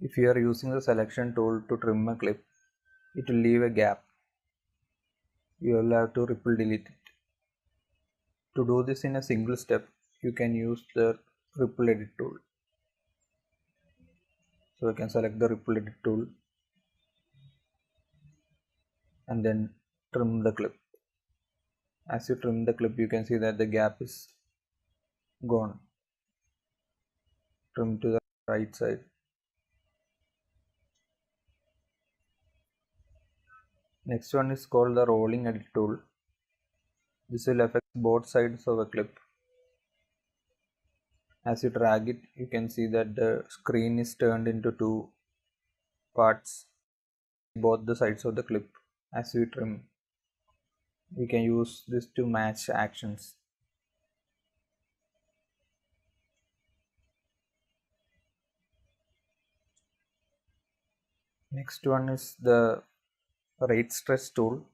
If you are using the selection tool to trim a clip, it will leave a gap. You will have to ripple delete it. To do this in a single step, you can use the ripple edit tool. So I can select the ripple edit tool and then trim the clip. As you trim the clip, you can see that the gap is gone. Trim to the right side. Next one is called the rolling edit tool. This will affect both sides of a clip. As you drag it, you can see that the screen is turned into two parts, both the sides of the clip. As we trim, we can use this to match actions. Next one is the rate stretch tool.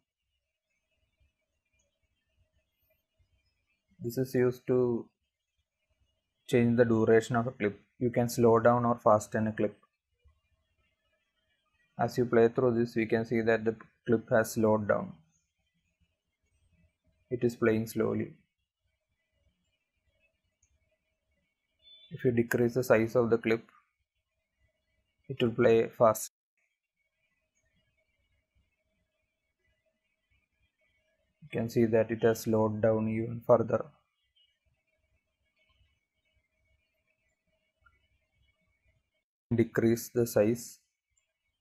This is used to change the duration of a clip. You can slow down or fasten a clip. As you play through this, we can see that the clip has slowed down. It is playing slowly. If you decrease the size of the clip, it will play fast. You can see that it has slowed down even further. Decrease the size,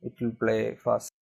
it will play fast.